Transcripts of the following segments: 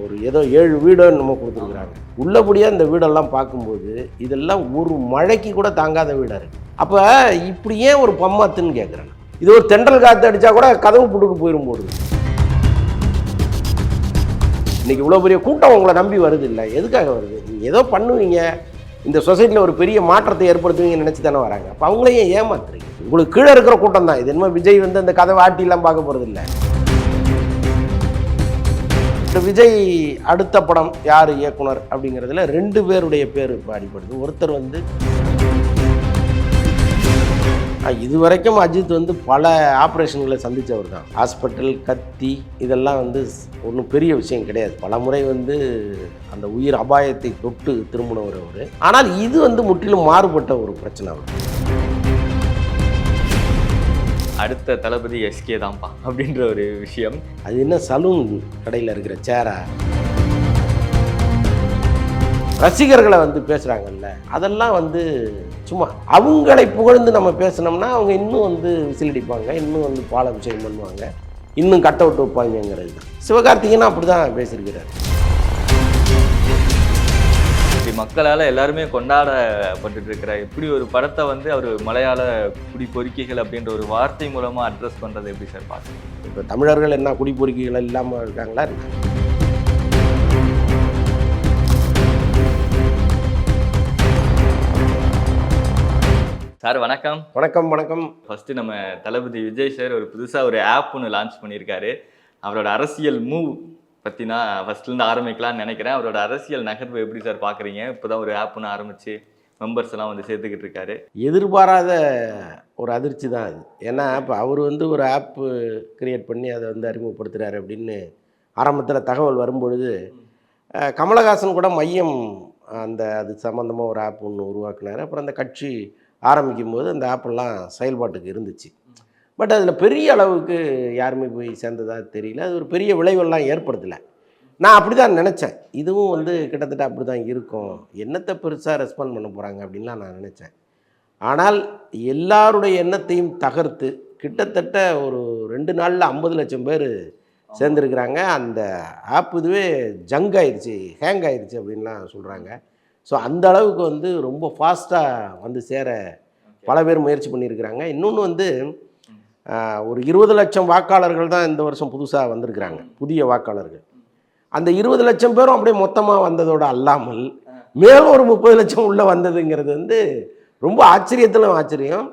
ஒரு ஏதோ 7 வீடோ நம்ம கொடுத்துருக்குறாங்க. உள்ளபடியாக இந்த வீடெல்லாம் பார்க்கும்போது இதெல்லாம் ஒரு மழைக்கு கூட தாங்காத வீடாக இருக்குது. அப்போ இப்படி ஏன் ஒரு பம்மாத்துன்னு கேட்குறேன். இது ஒரு தென்றல் காற்று அடித்தா கூட கதவு புட்டுக்கு போயிடும் போடுது. இன்றைக்கி இவ்வளோ பெரிய கூட்டம் உங்களை நம்பி வருது இல்லை, எதுக்காக வருது? நீங்கள் ஏதோ பண்ணுவீங்க, இந்த சொசைட்டியில் ஒரு பெரிய மாற்றத்தை ஏற்படுத்துவீங்கன்னு நினச்சி தானே வராங்க. அப்போ அவங்களையும் ஏமாத்துறீங்க. உங்களுக்கு கீழே இருக்கிற கூட்டம் தான் இது. என்னமோ விஜய் வந்து அந்த கதவை ஆட்டிலாம் பார்க்க போகிறது இல்லை. இந்த விஜய் அடுத்த படம் யார் இயக்குனர் அப்படிங்கிறதுல 2 பேருடைய பேர் இப்போ அடிப்படுது. ஒருத்தர் வந்து இதுவரைக்கும் அஜித் வந்து பல ஆப்ரேஷன்களை சந்தித்தவர் தான். ஹாஸ்பிட்டல், கத்தி, இதெல்லாம் வந்து ஒன்றும் பெரிய விஷயம் கிடையாது. பல முறை வந்து அந்த உயிர் அபாயத்தை தொட்டு திரும்பினவர் அவர். ஆனால் இது வந்து முற்றிலும் மாறுபட்ட ஒரு பிரச்சனை அவர். அடுத்த தளபதி எஸ்கே தான்ப்பா அப்படின்ற ஒரு விஷயம். அது என்ன சலூன் கடையில் இருக்கிற சேரா? ரசிகர்களை வந்து பேசுகிறாங்கல்ல, அதெல்லாம் வந்து சும்மா அவங்களை புகழ்ந்து நம்ம பேசினோம்னா அவங்க இன்னும் வந்து விசிலடிப்பாங்க, இன்னும் வந்து பாலாபிஷேகம் பண்ணுவாங்க, இன்னும் கட் அவுட் வைப்பாங்கிறது தான். சிவகார்த்திகேயன் அப்படி தான் பேசியிருக்கிறார். மக்களால் எல்லாருமே கொண்டாடப்பட்டு இருக்கிற இப்படி ஒரு படத்தை வந்து அவர் மலையாள குடி பொறுக்கிகள் அப்படின்ற ஒரு வார்த்தை மூலமாக அட்ரஸ் பண்ணுறது எப்படி சார் பார்க்குறீங்க? இப்போ தமிழர்கள் என்ன குடி பொறுக்கிகள் இல்லாமல் இருக்காங்களா? சார் வணக்கம். வணக்கம் வணக்கம். ஃபஸ்ட்டு நம்ம தளபதி விஜய் சார் ஒரு புதுசாக ஒரு ஆப் ஒன்று லான்ச் பண்ணியிருக்காரு. அவரோட அரசியல் மூவ் பற்றினா ஃபஸ்ட்லேருந்து ஆரம்பிக்கலாம்னு நினைக்கிறேன். அவரோட அரசியல் நகர்வு எப்படி சார் பார்க்குறீங்க? இப்போ தான் ஒரு ஆப் ஒன்று ஆரம்பித்து மெம்பர்ஸ் எல்லாம் வந்து சேர்த்துக்கிட்டு இருக்காரு. எதிர்பாராத ஒரு அதிர்ச்சி தான் அது. ஏன்னா இப்போ அவர் வந்து ஒரு ஆப்பு கிரியேட் பண்ணி அதை வந்து அறிமுகப்படுத்துகிறாரு அப்படின்னு ஆரம்பத்தில் தகவல் வரும்பொழுது கமலஹாசன் கூட மையம் அது சம்மந்தமாக ஒரு ஆப் ஒன்று உருவாக்குனார். அப்புறம் அந்த கட்சி ஆரம்பிக்கும் போது அந்த ஆப்பெல்லாம் செயல்பாட்டுக்கு இருந்துச்சு. பட் அதில் பெரிய அளவுக்கு யாருமே போய் சேர்ந்ததாக தெரியல. அது ஒரு பெரிய விளைவெல்லாம் ஏற்படுத்தலை. நான் அப்படி தான் நினச்சேன். இதுவும் வந்து கிட்டத்தட்ட அப்படி தான் இருக்கும், என்னத்தை பெருசாக ரெஸ்பாண்ட் பண்ண போகிறாங்க அப்படின்லாம் நான் நினச்சேன். ஆனால் எல்லாருடைய எண்ணத்தையும் தகர்த்து கிட்டத்தட்ட ஒரு 2 நாளில் 50 லட்சம் பேர் சேர்ந்துருக்கிறாங்க. அந்த ஆப் இதுவே ஜங்க் ஆயிடுச்சு, ஹேங் ஆயிடுச்சு அப்படின்லாம் சொல்கிறாங்க. ஸோ அந்த அளவுக்கு வந்து ரொம்ப ஃபாஸ்ட்டாக வந்து சேர பல பேர் முயற்சி பண்ணியிருக்கிறாங்க. இன்னொன்று வந்து ஒரு 20 லட்சம் வாக்காளர்கள் தான் இந்த வருஷம் புதுசாக வந்திருக்கிறாங்க, புதிய வாக்காளர்கள். அந்த 20 லட்சம் பேரும் அப்படியே மொத்தமாக வந்ததோடு அல்லாமல் மேலும் ஒரு 30 லட்சம் உள்ளே வந்ததுங்கிறது வந்து ரொம்ப ஆச்சரியத்திலும் ஆச்சரியம்.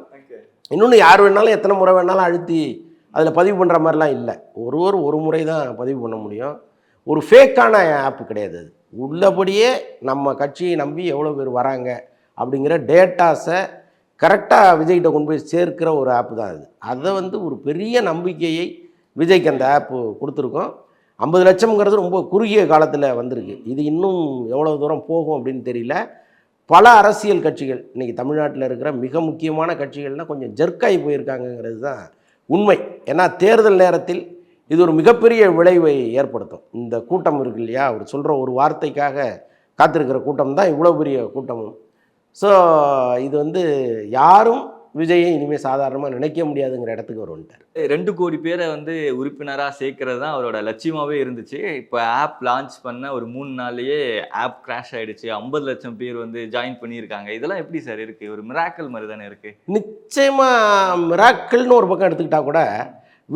இன்னொன்று யார் வேணாலும் எத்தனை முறை வேணாலும் அழுத்தி அதில் பதிவு பண்ணுற மாதிரிலாம் இல்லை. ஒரு முறை தான் பதிவு பண்ண முடியும். ஒரு ஃபேக்கான ஆப்பு கிடையாது. அது உள்ளபடியே நம்ம கட்சியை நம்பி எவ்வளோ பேர் வராங்க அப்படிங்கிற டேட்டாஸை கரெக்டாக விஜய்கிட்ட கொண்டு போய் சேர்க்கிற ஒரு ஆப்பு தான் அது. அதை வந்து ஒரு பெரிய நம்பிக்கையை விஜய்க்கு அந்த ஆப்பு கொடுத்துருக்கோம். 50 லட்சம்ங்கிறது ரொம்ப குறுகிய காலத்தில் வந்திருக்கு. இது இன்னும் எவ்வளோ தூரம் போகும் அப்படின்னு தெரியல. பல அரசியல் கட்சிகள் இன்றைக்கி தமிழ்நாட்டில் இருக்கிற மிக முக்கியமான கட்சிகள்னால் கொஞ்சம் ஜர்க்காகி போயிருக்காங்கங்கிறது தான் உண்மை. ஏன்னா தேர்தல் நேரத்தில் இது ஒரு மிகப்பெரிய விளைவை ஏற்படுத்தும். இந்த கூட்டம் இருக்கு இல்லையா, அவர் சொல்கிற ஒரு வார்த்தைக்காக காத்திருக்கிற கூட்டம் தான் இவ்வளோ பெரிய கூட்டமும். ஸோ இது வந்து யாரும் விஜயை இனிமேல் சாதாரணமாக நினைக்க முடியாதுங்கிற இடத்துக்கு அவர் வந்துட்டார். 2 கோடி பேரை வந்து உறுப்பினராக சேர்க்கறது தான் அவரோட லட்சியமாகவே இருந்துச்சு. இப்போ ஆப் லான்ச் பண்ண ஒரு 3 நாள்லேயே ஆப் கிராஷ் ஆகிடுச்சு. 50 லட்சம் பேர் வந்து ஜாயின் பண்ணியிருக்காங்க. இதெல்லாம் எப்படி சார் இருக்குது? ஒரு மிராக்கிள் மாதிரி தானே இருக்குது. நிச்சயமாக மிராக்கிள்னு ஒரு பக்கம் எடுத்துக்கிட்டா கூட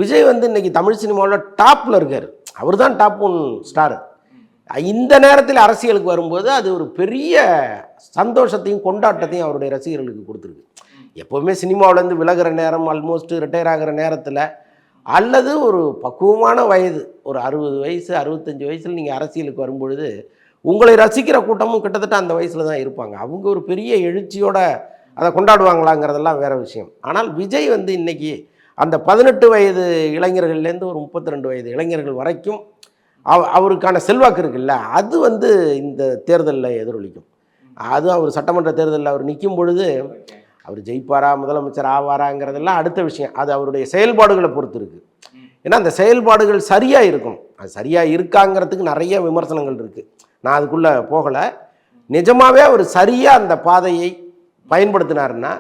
விஜய் வந்து இன்றைக்கி தமிழ் சினிமாவில் டாப்பில் இருக்கார். அவர் தான் டாப் 1 ஸ்டார். இந்த நேரத்தில் அரசியலுக்கு வரும்போது அது ஒரு பெரிய சந்தோஷத்தையும் கொண்டாட்டத்தையும் அவருடைய ரசிகர்களுக்கு கொடுத்துருக்கு. எப்போவுமே சினிமாவிலேருந்து விலகிற நேரம், ஆல்மோஸ்ட் ரிட்டையர் ஆகிற நேரத்தில் அல்லது ஒரு பக்குவமான வயது, ஒரு 60 வயசு 65 வயசில் நீங்கள் அரசியலுக்கு வரும்பொழுது உங்களை ரசிக்கிற கூட்டமும் கிட்டத்தட்ட அந்த வயசில் தான் இருப்பாங்க. அவங்க ஒரு பெரிய எழுச்சியோடு அதை கொண்டாடுவாங்களாங்கிறதெல்லாம் வேறு விஷயம். ஆனால் விஜய் வந்து இன்றைக்கி அந்த 18 வயது இளைஞர்கள்லேருந்து ஒரு 32 வயது இளைஞர்கள் வரைக்கும் அவருக்கான செல்வாக்கு இருக்குல்ல, அது வந்து இந்த தேர்தலில் எதிரொலிக்கும். அது அவர் சட்டமன்ற தேர்தலில் அவர் நிற்கும் பொழுது அவர் ஜெயிப்பாரா, முதலமைச்சர் ஆவாராங்கிறதெல்லாம் அடுத்த விஷயம். அது அவருடைய செயல்பாடுகளை பொறுத்து இருக்குது. ஏன்னா அந்த செயல்பாடுகள் சரியாக இருக்கும். அது சரியாக இருக்காங்கிறதுக்கு நிறைய விமர்சனங்கள் இருக்குது. நான் அதுக்குள்ளே போகலை. நிஜமாகவே அவர் சரியாக அந்த பாதையை பயன்படுத்தினாருன்னா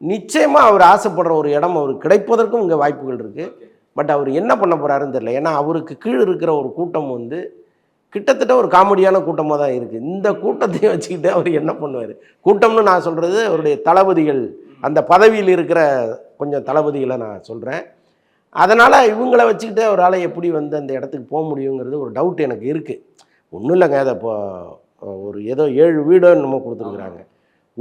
நிச்சயமாக அவர் ஆசைப்படுற ஒரு இடம் அவருக்கு கிடைப்பதற்கும் இங்கே வாய்ப்புகள் இருக்குது. பட் அவர் என்ன பண்ண போகிறாருன்னு தெரியல. ஏன்னா அவருக்கு கீழ் இருக்கிற ஒரு கூட்டம் வந்து கிட்டத்தட்ட ஒரு காமெடியான கூட்டமாக தான் இருக்குது. இந்த கூட்டத்தையும் வச்சுக்கிட்டு அவர் என்ன பண்ணுவார்? கூட்டம்னு நான் சொல்கிறது அவருடைய தளபதிகள், அந்த பதவியில் இருக்கிற கொஞ்சம் தளபதிகளை நான் சொல்கிறேன். அதனால் இவங்கள வச்சுக்கிட்டு அவரால் எப்படி வந்து அந்த இடத்துக்கு போக முடியுங்கிறது ஒரு டவுட் எனக்கு இருக்குது. ஒன்றும் இல்லைங்க, அதை இப்போ ஒரு ஏதோ 7 வீடோ என்னமோ கொடுத்துருக்குறாங்க.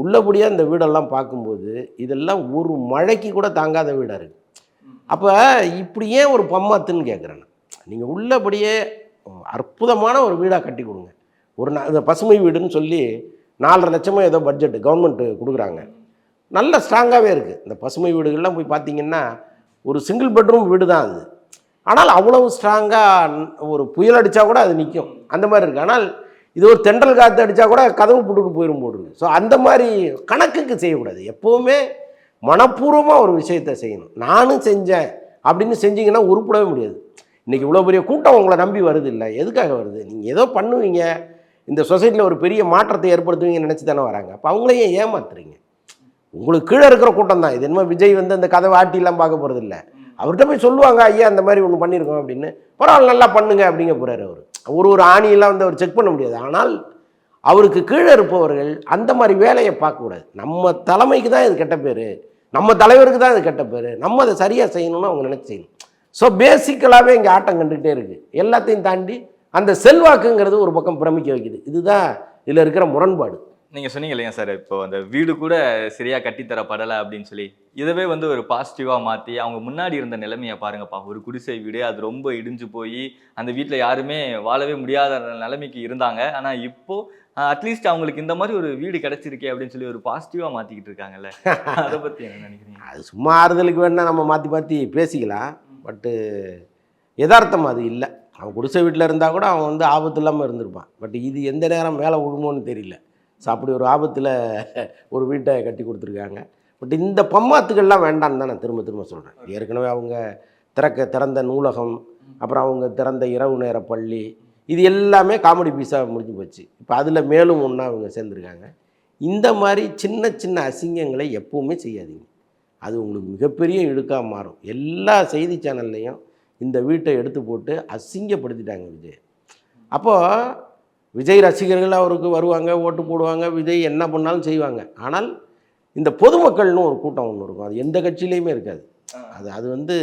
உள்ளபடியாக இந்த வீடெல்லாம் பார்க்கும்போது இதெல்லாம் ஒரு மழைக்கு கூட தாங்காத வீடாக இருக்குது. அப்போ இப்படி ஏன் ஒரு பம்மாத்துன்னு கேட்குறேன். நீங்கள் உள்ளபடியே அற்புதமான ஒரு வீடாக கட்டி கொடுங்க. இந்த பசுமை வீடுன்னு சொல்லி 4.5 லட்சமோ ஏதோ பட்ஜெட்டு கவர்மெண்ட்டு கொடுக்குறாங்க. நல்ல ஸ்ட்ராங்காகவே இருக்குது. இந்த பசுமை வீடுகள்லாம் போய் பார்த்தீங்கன்னா ஒரு சிங்கிள் பெட்ரூம் வீடு தான் அது. ஆனால் அவ்வளவு ஸ்ட்ராங்காக ஒரு புயல் அடித்தா கூட அது நிற்கும், அந்த மாதிரி இருக்குது. ஆனால் இது ஒரு தென்றல் காற்று அடித்தா கூட கதவு போட்டுட்டு போயிடும் போடுறது. ஸோ அந்த மாதிரி கணக்குக்கு செய்யக்கூடாது. எப்போவுமே மனப்பூர்வமாக ஒரு விஷயத்தை செய்யணும். நானும் செஞ்சேன் அப்படின்னு செஞ்சீங்கன்னா உருப்படவே முடியாது. இன்றைக்கி இவ்வளோ பெரிய கூட்டம் உங்களை நம்பி வருது இல்லை, எதுக்காக வருது? நீங்கள் ஏதோ பண்ணுவீங்க, இந்த சொசைட்டியில் ஒரு பெரிய மாற்றத்தை ஏற்படுத்துவீங்கன்னு நினச்சி தானே வராங்க. அப்போ அவங்களையும் ஏமாத்துறீங்க. உங்களுக்கு கீழே இருக்கிற கூட்டம் தான் இது. என்னமோ விஜய் வந்து அந்த கதவை ஆட்டிலாம் பார்க்க போகிறது இல்லை. அவர்கிட்ட போய் சொல்லுவாங்க, ஐயா அந்த மாதிரி ஒன்று பண்ணியிருக்கோம் அப்படின்னு. பரவாயில்ல நல்லா பண்ணுங்க அப்படிங்க போகிறாரு அவர். ஒரு ஆணியெல்லாம் வந்து அவர் செக் பண்ண முடியாது. ஆனால் அவருக்கு கீழே இருப்பவர்கள் அந்த மாதிரி வேலையை பார்க்கக்கூடாது. நம்ம தலைமைக்கு தான் இது கெட்ட பேர், நம்ம தலைவருக்கு தான் இது கெட்ட பேர், நம்ம அதை சரியாக செய்யணும்னு அவங்க நினச்சி செய்யணும். ஸோ பேசிக்கலாகவே இங்கே ஆட்டம் கண்டுகிட்டே இருக்குது. எல்லாத்தையும் தாண்டி அந்த செல்வாக்குங்கிறது ஒரு பக்கம் பிரமிக்க வைக்குது. இதுதான் இதில் இருக்கிற முரண்பாடு. நீங்கள் சொன்னீங்க இல்லையா சார், இப்போ அந்த வீடு கூட சரியாக கட்டித்தரப்படலை அப்படின்னு சொல்லி, இதவே வந்து ஒரு பாசிட்டிவாக மாற்றி அவங்க முன்னாடி இருந்த நிலைமையை பாருங்கப்பா. ஒரு குடிசை வீடு, அது ரொம்ப இடிஞ்சு போய் அந்த வீட்டில் யாருமே வாழவே முடியாத நிலைமைக்கு இருந்தாங்க. ஆனால் இப்போது அட்லீஸ்ட் அவங்களுக்கு இந்த மாதிரி ஒரு வீடு கிடைச்சிருக்கே அப்படின்னு சொல்லி ஒரு பாசிட்டிவாக மாற்றிக்கிட்டு இருக்காங்கல்ல, அதை பற்றி என்ன நினைக்கிறீங்க? அது சும்மா ஆறுதலுக்கு வேணால் நம்ம மாற்றி மாற்றி பேசிக்கலாம். பட்டு யதார்த்தம் அது இல்லை. அவன் குடிசை வீட்டில் இருந்தால் கூட அவன் வந்து ஆபத்து இல்லாமல் இருந்திருப்பான். பட் இது எந்த நேரம் மேலே விழுமோன்னு தெரியல. ஸோ அப்படி ஒரு ஆபத்தில் ஒரு வீட்டை கட்டி கொடுத்துருக்காங்க. பட் இந்த பம்மாத்துக்கள்லாம் வேண்டான்னு தான் நான் திரும்ப திரும்ப சொல்கிறேன். ஏற்கனவே அவங்க திறந்த நூலகம், அப்புறம் அவங்க திறந்த இரவு நேர பள்ளி, இது எல்லாமே காமெடி பீஸாக முடிஞ்சு போச்சு. இப்போ அதில் மேலும் ஒன்றா அவங்க சேர்ந்துருக்காங்க. இந்த மாதிரி சின்ன சின்ன அசிங்கங்களை எப்போவுமே செய்யாதீங்க. அது உங்களுக்கு மிகப்பெரிய இழுக்காக மாறும். எல்லா செய்தி சேனல்லையும் இந்த வீட்டை எடுத்து போட்டு அசிங்கப்படுத்திட்டாங்க விஜய். அப்போது விஜய் ரசிகர்கள் அவருக்கு வருவாங்க, ஓட்டு போடுவாங்க, விஜய் என்ன பண்ணாலும் செய்வாங்க. ஆனால் இந்த பொதுமக்கள்னு ஒரு கூட்டம் ஒன்று இருக்கும். அது எந்த கட்சியிலையுமே இருக்காது. அது வந்து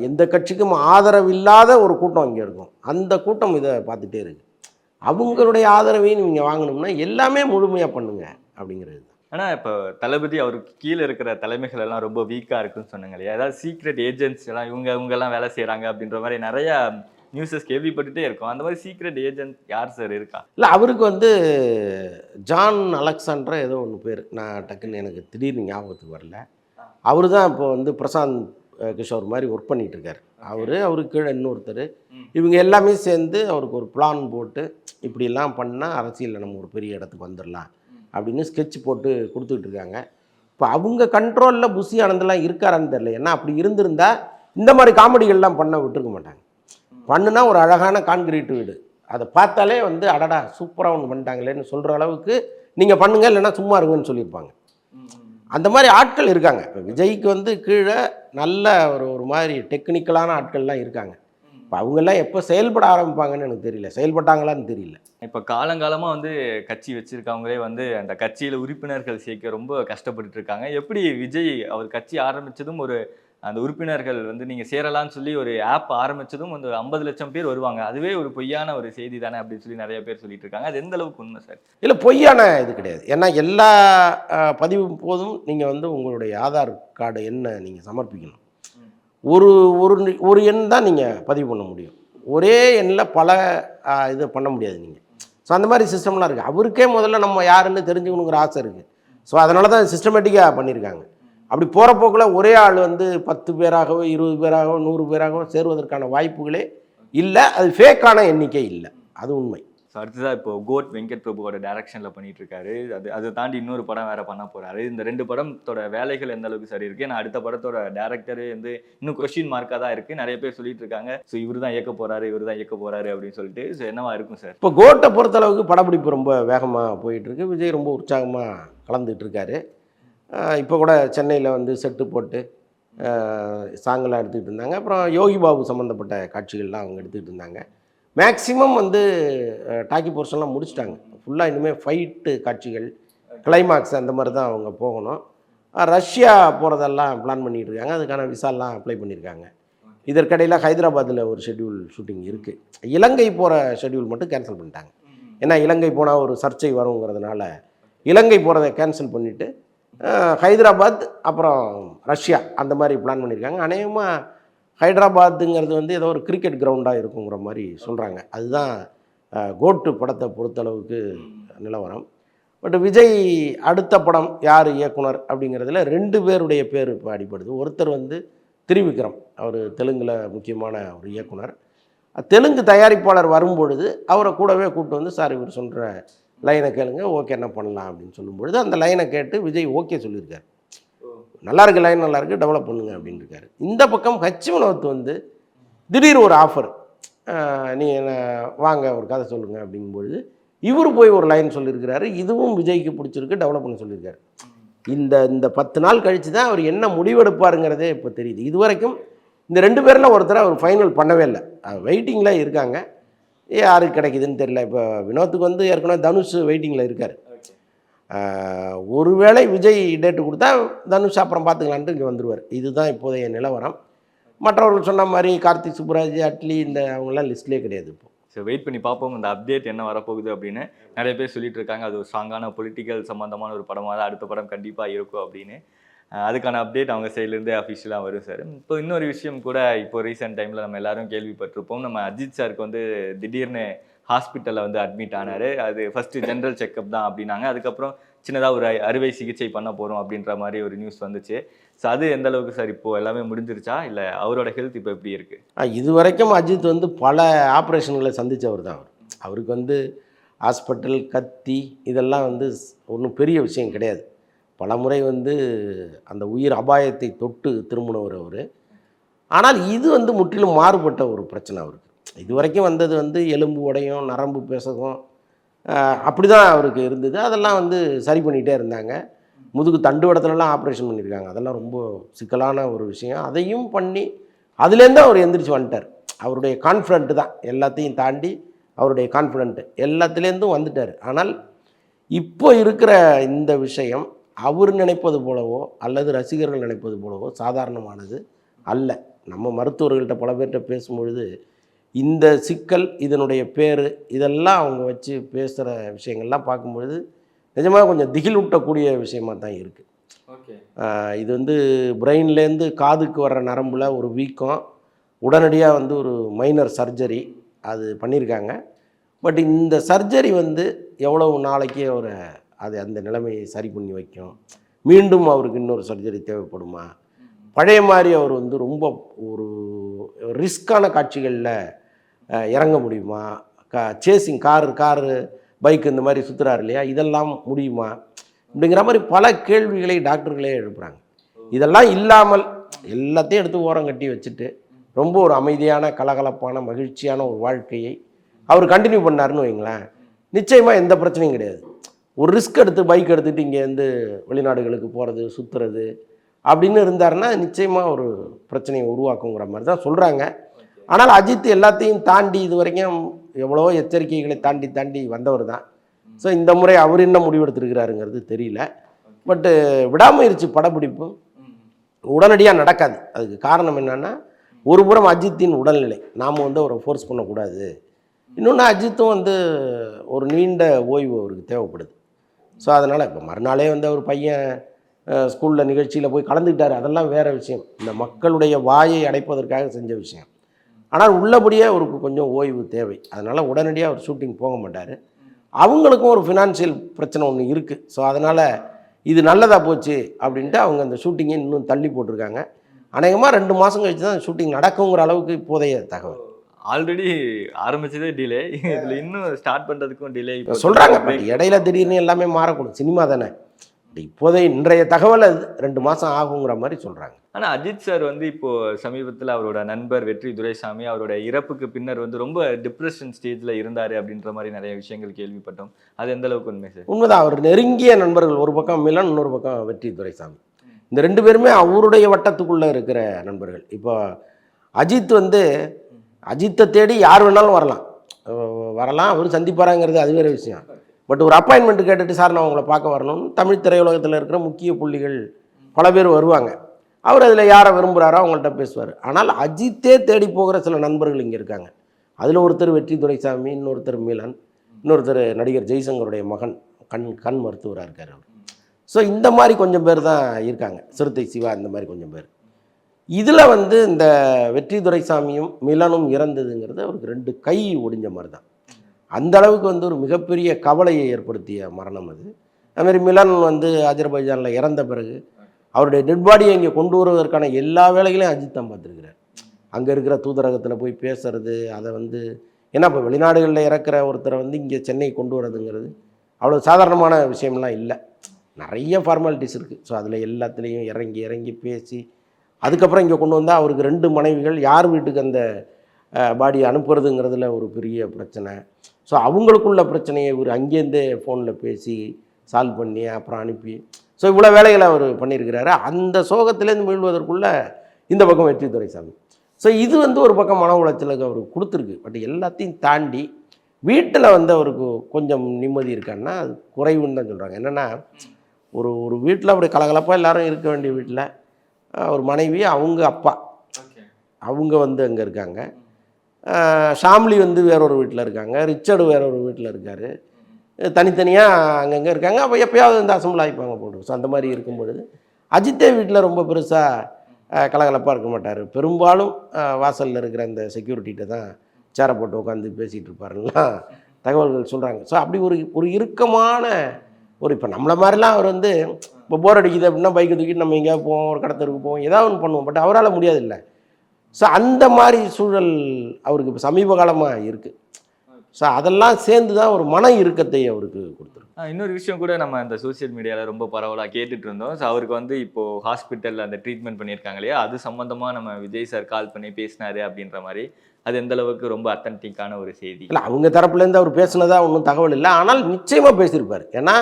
எந்த கட்சிக்கும் ஆதரவு இல்லாத ஒரு கூட்டம் இங்கே இருக்கும். அந்த கூட்டம் இதை பார்த்துட்டே இருக்குது. அவங்களுடைய ஆதரவையும் நீங்கள் வாங்கணும்னா எல்லாமே முழுமையாக பண்ணுங்க அப்படிங்கிறது. ஆனால் இப்போ தளபதி அவருக்கு கீழே இருக்கிற தலைமைகள் எல்லாம் ரொம்ப வீக்காக இருக்குன்னு சொன்னாங்க இல்லையா? ஏதாவது சீக்ரெட் ஏஜென்ட்ஸ் எல்லாம் இவங்கெல்லாம் வேலை செய்கிறாங்க அப்படின்ற மாதிரி நிறையா நியூஸஸ் கேள்விப்பட்டுட்டே இருக்கும். அந்த மாதிரி சீக்ரெட் ஏஜென்ட் யார் சார் இருக்கா? இல்லை, அவருக்கு வந்து ஜான் அலெக்சாண்டர் ஏதோ ஒன்று பேர், நான் டக்குன்னு எனக்கு திடீர்னு ஞாபகத்துக்கு வரல. அவர் தான் இப்போ வந்து பிரசாந்த் கிஷோர் மாதிரி ஒர்க் பண்ணிகிட்ருக்கார். அவருக்கு கீழே இன்னொருத்தர், இவங்க எல்லாமே சேர்ந்து அவருக்கு ஒரு பிளான் போட்டு இப்படிலாம் பண்ணால் அரசியலில் நம்ம ஒரு பெரிய இடத்துக்கு வந்துடலாம் அப்படின்னு ஸ்கெட்ச் போட்டு கொடுத்துக்கிட்டு இருக்காங்க. இப்போ அவங்க கண்ட்ரோலில் புஷி ஆனந்தெல்லாம் இருக்காரான்னு தெரியல. ஏன்னா அப்படி இருந்திருந்தா இந்த மாதிரி காமெடிகள்லாம் பண்ண விட்டுருக்க மாட்டாங்க. பண்ணுனா ஒரு அழகான கான்கிரீட் வீடு, அதை பார்த்தாலே வந்து அடடா சூப்பராக ஒன்று பண்ணிட்டாங்களேன்னு சொல்கிற அளவுக்கு நீங்கள் பண்ணுங்கள், இல்லைன்னா சும்மா இருங்கன்னு சொல்லியிருப்பாங்க. அந்த மாதிரி ஆட்கள் இருக்காங்க. இப்போ விஜய்க்கு வந்து கீழே நல்ல ஒரு மாதிரி டெக்னிக்கலான ஆட்கள்லாம் இருக்காங்க. இப்போ அவங்கெல்லாம் எப்போ செயல்பட ஆரம்பிப்பாங்கன்னு எனக்கு தெரியல, செயல்பட்டாங்களான்னு தெரியல. இப்போ காலங்காலமாக வந்து கட்சி வச்சுருக்கவங்களே வந்து அந்த கட்சியில் உறுப்பினர்கள் சேர்க்க ரொம்ப கஷ்டப்பட்டு இருக்காங்க. எப்படி விஜய் அவர் கட்சி ஆரம்பித்ததும் ஒரு அந்த உறுப்பினர்கள் வந்து நீங்கள் சேரலான்னு சொல்லி ஒரு ஆப் ஆரம்பித்ததும் வந்து 50 லட்சம் பேர் வருவாங்க, அதுவே ஒரு பொய்யான ஒரு செய்தி தானே அப்படின்னு சொல்லி நிறைய பேர் சொல்லிட்டு இருக்காங்க. அது எந்த அளவுக்கு உண்மை சார்? இல்லை, பொய்யான இது கிடையாது. ஏன்னா எல்லா பதிவு போதும் நீங்கள் வந்து உங்களுடைய ஆதார் கார்டு எண்ணை நீங்கள் சமர்ப்பிக்கணும். ஒரு ஒரு எண் தான் நீங்கள் பதிவு பண்ண முடியும். ஒரே எண்ணில் பல இது பண்ண முடியாது நீங்கள். ஸோ அந்த மாதிரி சிஸ்டம்லாம் இருக்குது. அவருக்கே முதல்ல நம்ம யாருன்னு தெரிஞ்சுக்கணுங்கிற ஆசை இருக்குது. ஸோ அதனால தான் சிஸ்டமேட்டிக்காக பண்ணியிருக்காங்க. அப்படி போகிற போக்கில் ஒரே ஆள் வந்து 10 பேராகவோ 20 பேராகவோ 100 பேராகவோ சேருவதற்கான வாய்ப்புகளே இல்லை. அது ஃபேக்கான எண்ணிக்கை இல்லை, அது உண்மை. ஸோ அடுத்ததாக இப்போ கோட் வெங்கட் பிரபுவோட டைரக்ஷனில் பண்ணிட்டு இருக்காரு. அதை தாண்டி இன்னொரு படம் வேற பண்ண போறாரு. இந்த 2 படத்தோட வேலைகள் எந்த அளவுக்கு சரி இருக்கு? ஏன்னா அடுத்த படத்தோட டேரக்டரே வந்து இன்னும் கொஸ்டின் மார்க்காக தான் இருக்கு. நிறைய பேர் சொல்லிட்டு இருக்காங்க, ஸோ இவர் தான் இயக்க போறாரு அப்படின்னு சொல்லிட்டு. ஸோ என்னவா இருக்கும் சார்? இப்போ கோட்டை பொறுத்தளவுக்கு படப்பிடிப்பு ரொம்ப வேகமாக போயிட்டு இருக்கு. விஜய் ரொம்ப உற்சாகமாக கலந்துட்டு இருக்காரு. இப்போ கூட சென்னையில் வந்து செட்டு போட்டு சாங்கெல்லாம் எடுத்துக்கிட்டு இருந்தாங்க. அப்புறம் யோகி பாபு சம்மந்தப்பட்ட காட்சிகள்லாம் அவங்க எடுத்துக்கிட்டு இருந்தாங்க. மேக்ஸிமம் வந்து டாக்கி போர்ஷன்லாம் முடிச்சிட்டாங்க. ஃபுல்லாக இனிமேல் ஃபைட்டு காட்சிகள், கிளைமாக்ஸ் அந்த மாதிரி தான் அவங்க போகணும். ரஷ்யா போகிறதெல்லாம் பிளான் பண்ணிகிட்டு இருக்காங்க. அதுக்கான விசாலாம் அப்ளை பண்ணியிருக்காங்க. இதற்கிடையில் ஹைதராபாத்தில் ஒரு ஷெட்யூல் ஷூட்டிங் இருக்குது. இலங்கை போகிற ஷெட்யூல் மட்டும் கேன்சல் பண்ணிட்டாங்க. ஏன்னா இலங்கை போனால் ஒரு சர்ச்சை வருங்கிறதுனால இலங்கை போகிறத கேன்சல் பண்ணிவிட்டு ஹைதராபாத் அப்புறம் ரஷ்யா அந்த மாதிரி பிளான் பண்ணியிருக்காங்க. அநேகமாக ஹைதராபாத்துங்கிறது வந்து ஏதோ ஒரு கிரிக்கெட் கிரவுண்டாக இருக்குங்கிற மாதிரி சொல்கிறாங்க. அதுதான் கோட்டு படத்தை பொறுத்தளவுக்கு நிலவரம். பட் விஜய் அடுத்த படம் யார் இயக்குனர் அப்படிங்கிறதுல 2 பேருடைய பேர் இப்போ அடிப்படுது. ஒருத்தர் வந்து திரிவிக்ரம், அவர் தெலுங்கில் முக்கியமான ஒரு இயக்குனர். தெலுங்கு தயாரிப்பாளர் வரும்பொழுது அவரை கூடவே கூப்பிட்டு வந்து, சார் இவர் சொல்கிற லைனை கேளுங்க, ஓகே என்ன பண்ணலாம் அப்படின்னு சொல்லும்பொழுது அந்த லைனை கேட்டு விஜய் ஓகே சொல்லியிருக்காரு. நல்லா இருக்கு, லைன் நல்லா இருக்குது, டெவலப் பண்ணுங்க அப்படின்னு இருக்காரு. இந்த பக்கம் ஹச் வினோத் வந்து திடீர் ஒரு ஆஃபர், நீ என்ன வாங்க ஒரு கதை சொல்லுங்கள் அப்படிங்கும்பொழுது இவர் போய் ஒரு லைன் சொல்லியிருக்கிறாரு. இதுவும் விஜய்க்கு பிடிச்சிருக்கு, டெவலப் பண்ண சொல்லியிருக்காரு. இந்த 10 நாள் கழித்து தான் அவர் என்ன முடிவெடுப்பாருங்கிறதே இப்போ தெரியுது. இது வரைக்கும் இந்த 2 பேரில் ஒருத்தரை அவர் ஃபைனல் பண்ணவே இல்லை, வெயிட்டிங்கில் இருக்காங்க. யாருக்கு கிடைக்குதுன்னு தெரியல. இப்போ வினோத்துக்கு வந்து ஏற்கனவே தனுஷ் வெயிட்டிங்கில் இருக்கார். ஒருவேளை விஜய் டேட்டு கொடுத்தா தனுஷ் அப்புறம் பார்த்துக்கலான்ட்டு இங்கே வந்துடுவார். இதுதான் இப்போதைய நிலவரம். மற்றவர்கள் சொன்ன மாதிரி கார்த்திக் சுப்புராஜ், அட்லி இந்த அவங்களாம் லிஸ்ட்லேயே கிடையாது. இப்போ ஸோ வெயிட் பண்ணி பார்ப்போம் இந்த அப்டேட் என்ன வரப்போகுது அப்படின்னு. நிறைய பேர் சொல்லிட்டு இருக்காங்க அது ஒரு ஸ்ட்ராங்கான பொலிட்டிக்கல் சம்மந்தமான ஒரு படமாக தான் அடுத்த படம் கண்டிப்பாக இருக்கும் அப்படின்னு. அதுக்கான அப்டேட் அவங்க சைட்லேருந்தே அஃபிஷியலாக வரும் சார். இப்போ இன்னொரு விஷயம் கூட, இப்போ ரீசெண்ட் டைமில் நம்ம எல்லாரும் கேள்விப்பட்டிருப்போம், நம்ம அஜித் சாருக்கு வந்து திடீர்னு ஹாஸ்பிட்டலில் வந்து அட்மிட் ஆனார். அது ஃபஸ்ட்டு ஜென்ரல் செக்கப் தான் அப்படின்னாங்க. அதுக்கப்புறம் சின்னதாக ஒரு அறுவை சிகிச்சை பண்ண போகிறோம் அப்படின்ற மாதிரி ஒரு நியூஸ் வந்துச்சு. ஸோ அது எந்த அளவுக்கு சார் இப்போது எல்லாமே முடிஞ்சிருச்சா, இல்லை அவரோட ஹெல்த் இப்போ எப்படி இருக்குது? இது வரைக்கும் அஜித் வந்து பல ஆப்ரேஷன்களை சந்தித்தவர் தான். அவருக்கு வந்து ஹாஸ்பிட்டல், கத்தி இதெல்லாம் வந்து ஒன்றும் பெரிய விஷயம் கிடையாது. பல முறை வந்து அந்த உயிர் அபாயத்தை தொட்டு திரும்பினவர் அவர். ஆனால் இது வந்து முற்றிலும் மாறுபட்ட ஒரு பிரச்சனை அவருக்கு. இது வரைக்கும் வந்தது வந்து எலும்பு உடையும், நரம்பு பேசகும், அப்படி தான் அவருக்கு இருந்தது. அதெல்லாம் வந்து சரி பண்ணிகிட்டே இருந்தாங்க. முதுகு தண்டுவடத்துலலாம் ஆப்ரேஷன் பண்ணியிருக்காங்க. அதெல்லாம் ரொம்ப சிக்கலான ஒரு விஷயம். அதையும் பண்ணி அதுலேருந்து அவர் எந்திரிச்சு வந்துட்டார். அவருடைய கான்ஃபிடென்ட்டு தான் எல்லாத்தையும் தாண்டி, அவருடைய கான்ஃபிடென்ட்டு எல்லாத்துலேருந்தும் வந்துட்டார். ஆனால் இப்போ இருக்கிற இந்த விஷயம் அவர் நினைப்பது போலவோ அல்லது ரசிகர்கள் நினைப்பது போலவோ சாதாரணமானது அல்ல. நம்ம மருத்துவர்கள்ட்ட பல பேர்கிட்ட பேசும்பொழுது இந்த சிக்கல், இதனுடைய பேர், இதெல்லாம் அவங்க வச்சு பேசுகிற விஷயங்கள்லாம் பார்க்கும்பொழுது நிஜமாக கொஞ்சம் திகில் ஊட்டக்கூடிய விஷயமாக தான் இருக்குது. ஓகே, இது வந்து பிரெயின்லேருந்து காதுக்கு வர்ற நரம்பில் ஒரு வீக்கம், உடனடியாக வந்து ஒரு மைனர் சர்ஜரி அது பண்ணியிருக்காங்க. பட் இந்த சர்ஜரி வந்து எவ்வளவு நாளைக்கு அவரை அந்த நிலைமையை சரி பண்ணி வைக்கும்? மீண்டும் அவருக்கு இன்னொரு சர்ஜரி தேவைப்படுமா? பழைய மாதிரி அவர் வந்து ரொம்ப ஒரு ரிஸ்க்கான காட்சிகளில் இறங்க முடியுமா? சேசிங் காரு பைக் இந்த மாதிரி சுற்றுறாரு இல்லையா, இதெல்லாம் முடியுமா அப்படிங்கிற மாதிரி பல கேள்விகளை டாக்டர்களே எழுப்புகிறாங்க. இதெல்லாம் இல்லாமல் எல்லாத்தையும் எடுத்து ஓரம் கட்டி வச்சுட்டு ரொம்ப ஒரு அமைதியான, கலகலப்பான, மகிழ்ச்சியான ஒரு வாழ்க்கையை அவர் கண்டினியூ பண்ணாருன்னு வைங்களேன், நிச்சயமாக எந்த பிரச்சனையும் கிடையாது. ஒரு ரிஸ்க் எடுத்து பைக் எடுத்துகிட்டு இங்கேருந்து வெளிநாடுகளுக்கு போகிறது, சுற்றுறது அப்படின்னு இருந்தாருன்னா நிச்சயமாக ஒரு பிரச்சனையை உருவாக்குங்கிற மாதிரி தான் சொல்கிறாங்க. ஆனால் அஜித் எல்லாத்தையும் தாண்டி இது வரைக்கும் எவ்வளோ எச்சரிக்கைகளை தாண்டி வந்தவர் தான். ஸோ இந்த முறை அவர் என்ன முடிவெடுத்திருக்கிறாருங்கிறது தெரியல. பட்டு விடாமுயற்சி படப்பிடிப்பும் உடனடியாக நடக்காது. அதுக்கு காரணம் என்னென்னா, ஒரு புறம் அஜித்தின் உடல்நிலை, நாம் வந்து அவரை ஃபோர்ஸ் பண்ணக்கூடாது. இன்னொன்று அஜித்தும் வந்து ஒரு நீண்ட ஓய்வு அவருக்கு தேவைப்படுது. ஸோ அதனால் இப்போ மறுநாளே வந்து அவர் பையன் ஸ்கூலில் நிகழ்ச்சியில் போய் கலந்துக்கிட்டார், அதெல்லாம் வேறு விஷயம். இந்த மக்களுடைய வாயை அடைப்பதற்காக செஞ்ச விஷயம். ஆனால் உள்ளபடியே அவருக்கு கொஞ்சம் ஓய்வு தேவை. அதனால் உடனடியாக அவர் ஷூட்டிங் போக மாட்டார். அவங்களுக்கும் ஒரு ஃபினான்ஷியல் பிரச்சனை ஒன்று இருக்குது. ஸோ அதனால் இது நல்லதாக போச்சு அப்படின்ட்டு அவங்க அந்த ஷூட்டிங்கை இன்னும் தள்ளி போட்டிருக்காங்க. அநேகமாக 2 மாதம் கழிச்சு தான் ஷூட்டிங் நடக்குங்கிற அளவுக்கு இப்போதைய தகவல். ஆல்ரெடி ஆரம்பிச்சதே டிலே, இதில் இன்னும் ஸ்டார்ட் பண்ணுறதுக்கும் டிலே சொல்கிறாங்க. பட் இடையில திடீர்னு எல்லாமே மாறக்கூடும், சினிமா தானே. இப்போதைய இன்றைய தகவல் அது 2 மாதம் ஆகுங்கிற மாதிரி சொல்கிறாங்க. ஆனால் அஜித் சார் வந்து இப்போது சமீபத்தில் அவரோட நண்பர் வெற்றி துரைசாமி அவரோட இறப்புக்கு பின்னர் வந்து ரொம்ப டிப்ரெஷன் ஸ்டேஜில் இருந்தார் அப்படின்ற மாதிரி நிறைய விஷயங்கள் கேள்விப்பட்டோம். அது எந்த அளவுக்கு உண்மை சார்? உண்மைதான். அவர் நெருங்கிய நண்பர்கள், ஒரு பக்கம் மிலன், இன்னொரு பக்கம் வெற்றி துரைசாமி, இந்த 2 பேருமே அவருடைய வட்டத்துக்குள்ளே இருக்கிற நண்பர்கள். இப்போ அஜித் வந்து அஜித்தை தேடி யார் வேணாலும் வரலாம். வரலாம், அவர் சந்திப்பாராங்கிறது அது வேறு விஷயம். பட் ஒரு அப்பாயின்மெண்ட் கேட்டுட்டு சார் நான் உங்களை பார்க்க வரணும்னு தமிழ் திரையுலகத்தில் இருக்கிற முக்கிய புள்ளிகள் பல பேர் வருவாங்க. அவர் அதில் யாரை விரும்புகிறாரோ அவங்கள்ட்ட பேசுவார். ஆனால் அஜித்தே தேடி போகிற சில நண்பர்கள் இங்கே இருக்காங்க. அதில் ஒருத்தர் வெற்றி துரைசாமி, இன்னொருத்தர் மீலன், இன்னொருத்தர் நடிகர் ஜெய்சங்கருடைய மகன், கண் மருத்துவராக இருக்கார் அவர். ஸோ இந்த மாதிரி கொஞ்சம் பேர் தான் இருக்காங்க, சிறுத்தை சிவா இந்த மாதிரி கொஞ்சம் பேர். இதில் வந்து இந்த வெற்றி துரைசாமியும் மிலனும் இறந்ததுங்கிறது அவருக்கு 2 கை ஒடிஞ்ச மாதிரி தான். அந்த அளவுக்கு வந்து ஒரு மிகப்பெரிய கவலையை ஏற்படுத்திய மரணம் அது. அதுமாதிரி மிலன் வந்து அஜர்பைஜானில் இறந்த பிறகு அவருடைய டெட் பாடியை இங்கே கொண்டு வருவதற்கான எல்லா வேலைகளையும் அஜித் தான் பார்த்துருக்கிறார். அங்கே இருக்கிற தூதரகத்தில் போய் பேசுறது, அதை வந்து ஏன்னா இப்போ வெளிநாடுகளில் இறக்குற ஒருத்தரை வந்து இங்கே சென்னை கொண்டு வரதுங்கிறது அவ்வளோ சாதாரணமான விஷயம்லாம் இல்லை. நிறைய ஃபார்மாலிட்டிஸ் இருக்குது. ஸோ அதில் எல்லாத்துலேயும் இறங்கி பேசி அதுக்கப்புறம் இங்கே கொண்டு வந்தால் அவருக்கு 2 மனைவிகள், யார் வீட்டுக்கு அந்த பாடியை அனுப்புறதுங்கிறதுல ஒரு பெரிய பிரச்சனை. ஸோ அவங்களுக்குள்ள பிரச்சனையை இவர் அங்கேருந்தே ஃபோனில் பேசி சால்வ் பண்ணி அப்புறம் அனுப்பி, ஸோ இவ்வளோ வேலைகளை அவர் பண்ணியிருக்கிறாரு. அந்த சோகத்திலேருந்து மீள்வதற்குள்ளே இந்த பக்கம் வெற்றி துரைசாமி. ஸோ இது வந்து ஒரு பக்கம் மன உளைச்சலுக்கு அவருக்கு கொடுத்துருக்கு. பட் எல்லாத்தையும் தாண்டி வீட்டில் வந்து அவருக்கு கொஞ்சம் நிம்மதி இருக்கான்னா அது குறைவுன்னு தான் சொல்கிறாங்க. என்னென்னா ஒரு வீட்டில் அப்படி கலகலப்பாக எல்லாரும் இருக்க வேண்டிய வீட்டில் ஒரு மனைவி, அவங்க அப்பா, அவங்க வந்து அங்கே இருக்காங்க. ஷாம்லி வந்து வேறொரு வீட்டில் இருக்காங்க. ரிச்சர்டு வேறொரு வீட்டில் இருக்கார். தனித்தனியாக அங்கங்கே இருக்காங்க. அப்போ எப்போயாவது இந்த அசம்பிள் ஆகிப்பாங்க போட்டு. ஸோ அந்த மாதிரி இருக்கும் பொழுது அஜித்தே வீட்டில் ரொம்ப பெருசாக கலகலப்பாக இருக்க மாட்டார். பெரும்பாலும் வாசலில் இருக்கிற அந்த செக்யூரிட்டிகிட்ட தான் சேரை போட்டு உட்காந்து பேசிகிட்டு இருப்பாருலாம் தகவல்கள் சொல்கிறாங்க. ஸோ அப்படி ஒரு இறுக்கமான இப்போ நம்மளை மாதிரிலாம் அவர் வந்து இப்போ போர் அடிக்குது அப்படின்னா பைக்கை தூக்கிட்டு நம்ம எங்கேயாவது போவோம், ஒரு கடத்தருக்கு போவோம், ஏதாவது ஒன்று பண்ணுவோம். பட் அவரால் முடியாது இல்லை. ஸோ அந்த மாதிரி சூழல் அவருக்கு இப்போ சமீப காலமாக இருக்குது. ஸோ அதெல்லாம் சேர்ந்து தான் ஒரு மன இறுக்கத்தை அவருக்கு கொடுத்துருக்கு. இன்னொரு விஷயம் கூட நம்ம இந்த சோசியல் மீடியாவில் ரொம்ப பரவலாக கேட்டுட்டு இருந்தோம். ஸோ அவருக்கு வந்து இப்போது ஹாஸ்பிட்டலில் அந்த ட்ரீட்மெண்ட் பண்ணியிருக்காங்க இல்லையா, அது சம்மந்தமாக நம்ம விஜய் சார் கால் பண்ணி பேசினாரு அப்படின்ற மாதிரி, அது எந்த அளவுக்கு ரொம்ப அத்தன்டிக்கான ஒரு செய்தி இல்லை? அவங்க தரப்புலேருந்து அவர் பேசுனதா ஒன்றும் தகவல் இல்லை. ஆனால் நிச்சயமாக பேசியிருப்பார். ஏன்னா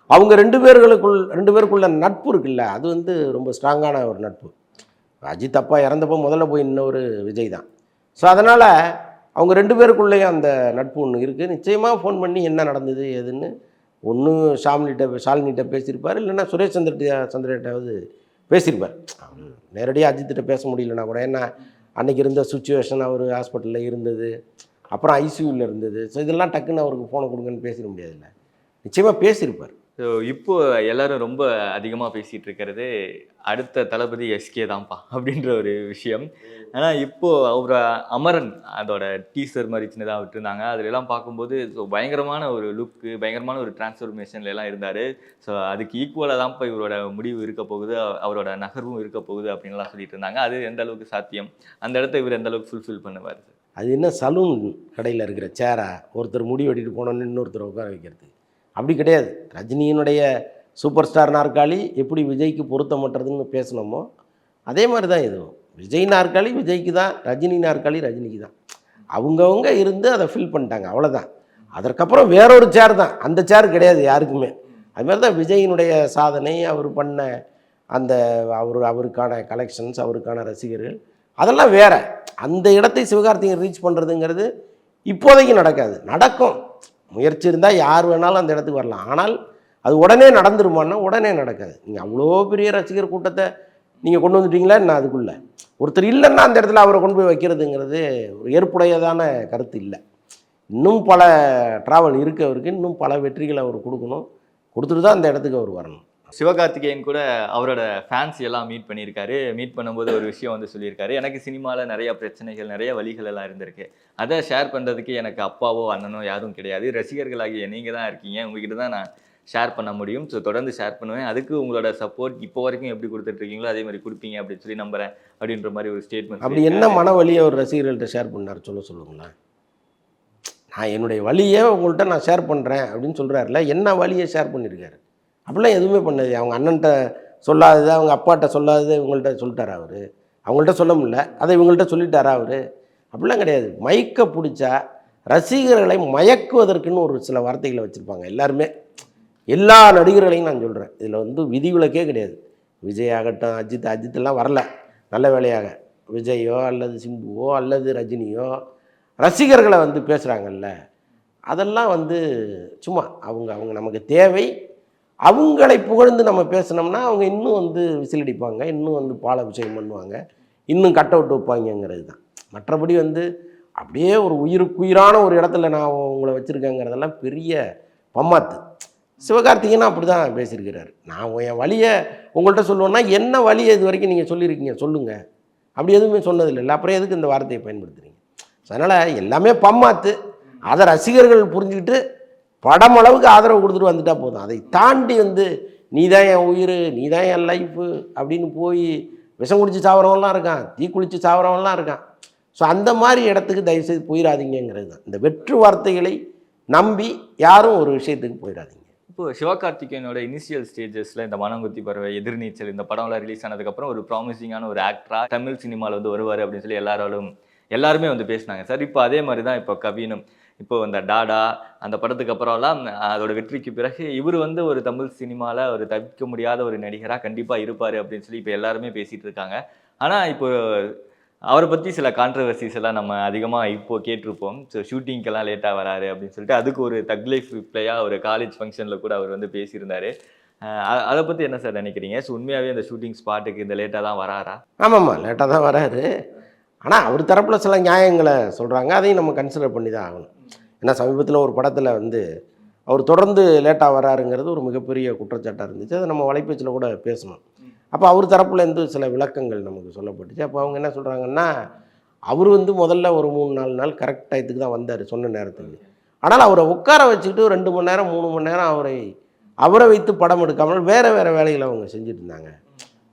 அவங்க 2 பேருக்குள்ள நட்பு இருக்குல்ல, அது வந்து ரொம்ப ஸ்ட்ராங்கான ஒரு நட்பு. அஜித் அப்பா இறந்தப்போ முதல்ல போய் இன்னொரு விஜய் தான். ஸோ அதனால் அவங்க 2 பேருக்குள்ளேயும் அந்த நட்பு ஒன்று இருக்குது. நிச்சயமாக ஃபோன் பண்ணி என்ன நடந்தது ஏதுன்னு ஒன்று ஷாலினிகிட்ட பேசியிருப்பார், இல்லைன்னா சுரேஷ் சந்திரகிட்டாவது பேசியிருப்பார். நேரடியாக அஜித்திட்ட பேச முடியலன்னா கூட, ஏன்னா அன்றைக்கி இருந்த சுச்சுவேஷன், அவர் ஹாஸ்பிட்டலில் இருந்தது, அப்புறம் ஐசியூவில் இருந்தது. ஸோ இதெல்லாம் டக்குன்னு அவருக்கு ஃபோனை கொடுங்கன்னு பேசிட முடியாதுல்ல. நிச்சயமாக பேசியிருப்பார். ஸோ இப்போ எல்லாரும் ரொம்ப அதிகமாக பேசிகிட்டு இருக்கிறது அடுத்த தளபதி எஸ்கே தான்ப்பா அப்படின்ற ஒரு விஷயம். ஆனால் இப்போது அவர் அமரன் அதோட டீசர் மாதிரி சின்னதாக விட்டுருந்தாங்க. அதிலெல்லாம் பார்க்கும்போது ஸோ பயங்கரமான ஒரு லுக்கு, பயங்கரமான ஒரு டிரான்ஸ்ஃபர்மேஷன்லாம் இருந்தார். ஸோ அதுக்கு ஈக்குவலாக தான்ப்பா இவரோட முடிவு இருக்க போகுது, அவரோட நகர்வும் இருக்க போகுது அப்படின்லாம் சொல்லிட்டு இருந்தாங்க. அது எந்த அளவுக்கு சாத்தியம்? அந்த இடத்த இவர் எந்த அளவுக்கு ஃபுல்ஃபில் பண்ணுவார்? அது என்ன சலூன் கடையில் இருக்கிற சேரா ஒருத்தர் முடி வெட்டிட்டு போனோன்னு இன்னொருத்தர் உட்கார வைக்கிறது? அப்படி கிடையாது. ரஜினியினுடைய சூப்பர் ஸ்டார் நாற்காலி எப்படி விஜய்க்கு பொருத்தமற்றதுன்னு பேசணுமோ அதே மாதிரி தான் இதுவும். விஜய் நாற்காலி விஜய்க்கு தான், ரஜினி நாற்காலி ரஜினிக்கு தான். அவங்கவுங்க இருந்து அதை ஃபில் பண்ணிட்டாங்க, அவ்வளோதான். அதற்கப்புறம் வேறொரு சேர் தான், அந்த சேர் கிடையாது யாருக்குமே. அதுமாதிரி தான் விஜயினுடைய சாதனை, அவர் பண்ண அந்த அவருக்கான கலெக்ஷன்ஸ், அவருக்கான ரசிகர்கள், அதெல்லாம் வேற. அந்த இடத்தை சிவகார்த்திகேயன் ரீச் பண்ணுறதுங்கிறது இப்போதைக்கு நடக்காது. நடக்கும், முயற்சி இருந்தால் யார் வேணாலும் அந்த இடத்துக்கு வரலாம். ஆனால் அது உடனே நடந்துருமான்னா உடனே நடக்காது. நீங்கள் அவ்வளோ பெரிய ரசிகர் கூட்டத்தை நீங்கள் கொண்டு வந்துட்டீங்களா என்ன? அதுக்குள்ளே ஒருத்தர் இல்லைன்னா அந்த இடத்துல அவரை கொண்டு போய் வைக்கிறதுங்கிறது ஒரு ஏற்புடையதான கருத்து இல்லை. இன்னும் பல ட்ராவல் இருக்குது அவருக்கு, இன்னும் பல வெற்றிகளை அவர் கொடுக்கணும். கொடுத்துட்டு தான் அந்த இடத்துக்கு அவர் வரணும். சிவகார்த்திகேயன் கூட அவரோட ஃபேன்ஸ் எல்லாம் மீட் பண்ணியிருக்காரு. மீட் பண்ணும்போது ஒரு விஷயம் வந்து சொல்லியிருக்காரு, எனக்கு சினிமாவில் நிறைய பிரச்சனைகள், நிறைய வழிகள் எல்லாம் இருந்திருக்கு. அதை ஷேர் பண்ணுறதுக்கு எனக்கு அப்பாவோ அண்ணனோ யாரும் கிடையாது. ரசிகர்களாகிய நீங்கள் தான் இருக்கீங்க, உங்ககிட்ட தான் நான் ஷேர் பண்ண முடியும். ஸோ தொடர்ந்து ஷேர் பண்ணுவேன். அதுக்கு உங்களோட சப்போர்ட் இப்போ வரைக்கும் எப்படி கொடுத்துட்ருக்கீங்களோ அதே மாதிரி கொடுப்பீங்க அப்படின்னு சொல்லி நம்புகிறேன் அப்படின்ற மாதிரி ஒரு ஸ்டேட்மெண்ட். அப்படி என்ன மன வழியை அவர் ரசிகர்கள்ட்ட ஷேர் பண்ணார் சொல்லுங்களேன். நான் என்னுடைய வழியை உங்கள்கிட்ட நான் ஷேர் பண்ணுறேன் அப்படின்னு சொல்கிறாருல, என்ன வழியை ஷேர் பண்ணியிருக்காரு? அப்படிலாம் எதுவுமே பண்ணது. அவங்க அண்ணன்ட்ட சொல்லாதது, அவங்க அப்பாட்ட சொல்லாதது இவங்கள்ட்ட சொல்லிட்டாரா அவர்? அவங்கள்ட்ட சொல்ல முடியல, அதை இவங்கள்ட்ட சொல்லிட்டாரா அவர்? அப்படிலாம் கிடையாது. மைக்கை பிடிச்சா ரசிகர்களை மயக்குவதற்குன்னு ஒரு சில வார்த்தைகளை வச்சுருப்பாங்க எல்லாருமே. எல்லா நடிகர்களையும் நான் சொல்கிறேன், இதில் வந்து விதிவிலக்கே கிடையாது. விஜய் ஆகட்டும், அஜித்தெல்லாம் வரல நல்ல வேலையாக. விஜயோ அல்லது சிம்புவோ அல்லது ரஜினியோ ரசிகர்களை வந்து பேசுகிறாங்கல்ல, அதெல்லாம் வந்து சும்மா அவங்க அவங்க நமக்கு தேவை. அவங்களை புகழ்ந்து நம்ம பேசினோம்னா அவங்க இன்னும் வந்து விசிலடிப்பாங்க, இன்னும் வந்து பாலாபிஷேகம் பண்ணுவாங்க, இன்னும் கட் அவுட் வைப்பாங்கங்கிறது தான். மற்றபடி வந்து அப்படியே ஒரு உயிருக்குயிரான ஒரு இடத்துல நான் உங்களை வச்சுருக்கேங்கிறதெல்லாம் பெரிய பம்மாத்து. சிவகார்த்திகேயனும் அப்படி தான் பேசியிருக்கிறாரு. நான் என் வழியை உங்கள்கிட்ட சொல்லுவேன்னா, என்ன வழியை இது வரைக்கும் நீங்கள் சொல்லியிருக்கீங்க சொல்லுங்கள். அப்படி எதுவுமே சொன்னதில்லை. அப்புறம் எதுக்கு இந்த வார்த்தையை பயன்படுத்துகிறீங்க? அதனால் எல்லாமே பம்மாத்து. அதை ரசிகர்கள் புரிஞ்சுக்கிட்டு படம் அளவுக்கு ஆதரவு கொடுத்துட்டு வந்துட்டா போதும். அதை தாண்டி வந்து நீ தான் என் உயிர், நீ தான் என் லைஃபு அப்படின்னு போய் விஷம் குடித்து சாவறவன்லாம் இருக்கான், தீ குளித்து சாவறவன்லாம் இருக்கான். ஸோ அந்த மாதிரி இடத்துக்கு தயவுசெய்து போயிடாதீங்கிறது தான். இந்த வெற்று வார்த்தைகளை நம்பி யாரும் ஒரு விஷயத்துக்கு போயிடாதீங்க. இப்போ சிவகார்த்திகேயனோட இனிஷியல் ஸ்டேஜஸ்ல இந்த மனங்குத்தி பறவை, எதிர்நீச்சல் இந்த படம்லாம் ரிலீஸ் ஆனதுக்கப்புறம் ஒரு ப்ராமிசிங்கான ஒரு ஆக்டரா தமிழ் சினிமாவில் வந்து வருவார் அப்படின்னு சொல்லி எல்லாருமே வந்து பேசினாங்க சார். இப்போ அதே மாதிரி தான் இப்போ கவினும், இப்போ இந்த டாடா அந்த படத்துக்கு அப்புறம்லாம் அதோட வெற்றிக்கு பிறகு இவர் வந்து ஒரு தமிழ் சினிமாவில் ஒரு தவிர்க்க முடியாத ஒரு நடிகராக கண்டிப்பாக இருப்பார் அப்படின்னு சொல்லி இப்போ எல்லாருமே பேசிகிட்டு இருக்காங்க. ஆனால் இப்போ அவரை பற்றி சில கான்ட்ரவர்சிஸ் எல்லாம் நம்ம அதிகமாக இப்போ கேட்டிருப்போம். ஸோ ஷூட்டிங்க்கெல்லாம் லேட்டாக வராரு அப்படின்னு சொல்லிட்டு அதுக்கு ஒரு தக் லைஃப் ரிப்ளையாக ஒரு காலேஜ் ஃபங்க்ஷனில் கூட அவர் வந்து பேசியிருந்தார். அதை பற்றி என்ன சார் நினைக்கிறீங்க? ஸோ உண்மையாகவே இந்த ஷூட்டிங் ஸ்பாட்டுக்கு இந்த லேட்டாக தான் வராரா? ஆமாம்மா, லேட்டாக தான் வராரு. ஆனால் அவர் தரப்பில் சில நியாயங்களை சொல்கிறாங்க, அதையும் நம்ம கன்சிடர் பண்ணி தான் ஆகணும். ஏன்னா சமீபத்தில் ஒரு படத்தில் வந்து அவர் தொடர்ந்து லேட்டாக வராருங்கிறது ஒரு மிகப்பெரிய குற்றச்சாட்டாக இருந்துச்சு. அதை நம்ம வலைபேச்சில் கூட பேசணும். அப்போ அவர் தரப்புலேருந்து சில விளக்கங்கள் நமக்கு சொல்லப்பட்டுச்சு. அப்போ அவங்க என்ன சொல்கிறாங்கன்னா, அவர் வந்து முதல்ல ஒரு 3-4 நாள் கரெக்ட் டயத்துக்கு தான் வந்தார், சொன்ன நேரத்துக்கு. ஆனால் அவரை உட்கார வச்சுக்கிட்டு 2 மணி நேரம் 3 மணி நேரம் அவரை வைத்து படம் எடுக்காமல் வேறு வேலைகளை அவங்க செஞ்சுட்டு இருந்தாங்க.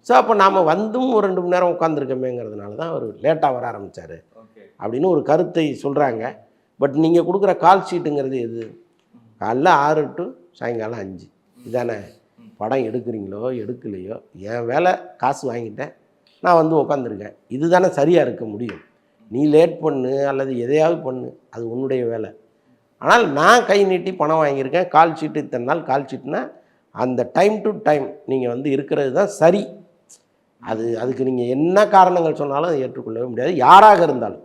ஸோ அப்போ நாம் வந்தும் ஒரு 2 மணி நேரம் உட்காந்துருக்கமேங்கிறதுனால தான் அவர் லேட்டாக வர ஆரம்பித்தார் அப்படின்னு ஒரு கருத்தை சொல்கிறாங்க. பட் நீங்கள் கொடுக்குற கால் ஷீட்டுங்கிறது எது? காலைல 6 to சாயங்காலம் 5 இதானே? படம் எடுக்கிறீங்களோ எடுக்கலையோ என் வேலை காசு வாங்கிட்டேன், நான் வந்து உட்காந்துருக்கேன், இது தானே சரியாக இருக்க முடியும். நீ லேட் பண்ணு அல்லது எதையாவது பண்ணு, அது உன்னுடைய வேலை. ஆனால் நான் கை நீட்டி பணம் வாங்கியிருக்கேன், கால் ஷீட்டு இத்தனை நாள் கால் ஷீட்னா அந்த டைம் டு டைம் நீங்கள் வந்து இருக்கிறது தான் சரி. அதுக்கு நீங்கள் என்ன காரணங்கள் சொன்னாலும் அதை ஏற்றுக்கொள்ளவே முடியாது, யாராக இருந்தாலும்.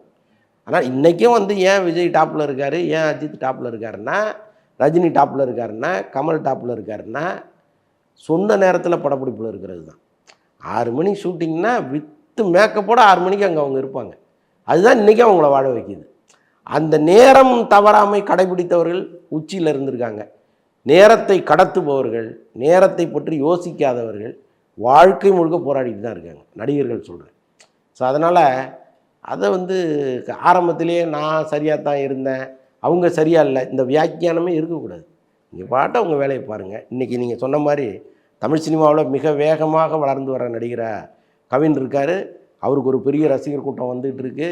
ஆனால் இன்றைக்கும் வந்து ஏன் விஜய் டாப்பில் இருக்கார், ஏன் அஜித் டாப்பில் இருக்காருன்னா, ரஜினி டாப்பில் இருக்காருன்னா, கமல் டாப்பில் இருக்காருன்னா சொன்ன நேரத்தில் படப்பிடிப்பில் இருக்கிறது தான். 6 மணி ஷூட்டிங்னா வித்து மேக்கப்போட 6 மணிக்கு அங்கே அவங்க இருப்பாங்க. அதுதான் இன்றைக்கி அவங்கள வாழ வைக்கிது. அந்த நேரம் தவறாமை கடைபிடித்தவர்கள் உச்சியில் இருந்திருக்காங்க. நேரத்தை கடத்துபவர்கள், நேரத்தை பற்றி யோசிக்காதவர்கள் வாழ்க்கை முழுக்க போராடிட்டு தான் இருக்காங்க, நடிகர்கள் சொல்கிறேன். ஸோ அதனால் அதை வந்து ஆரம்பத்திலேயே நான் சரியாக தான் இருந்தேன், அவங்க சரியாக இல்லை, இந்த வியாக்கியானமே இருக்கக்கூடாது. நீங்கள் பாட்டு அவங்க வேலையை பாருங்கள். இன்றைக்கி நீங்கள் சொன்ன மாதிரி தமிழ் சினிமாவில் மிக வேகமாக வளர்ந்து வர நடிகராக கவின் இருக்கார். அவருக்கு ஒரு பெரிய ரசிகர் கூட்டம் வந்துகிட்டு இருக்குது.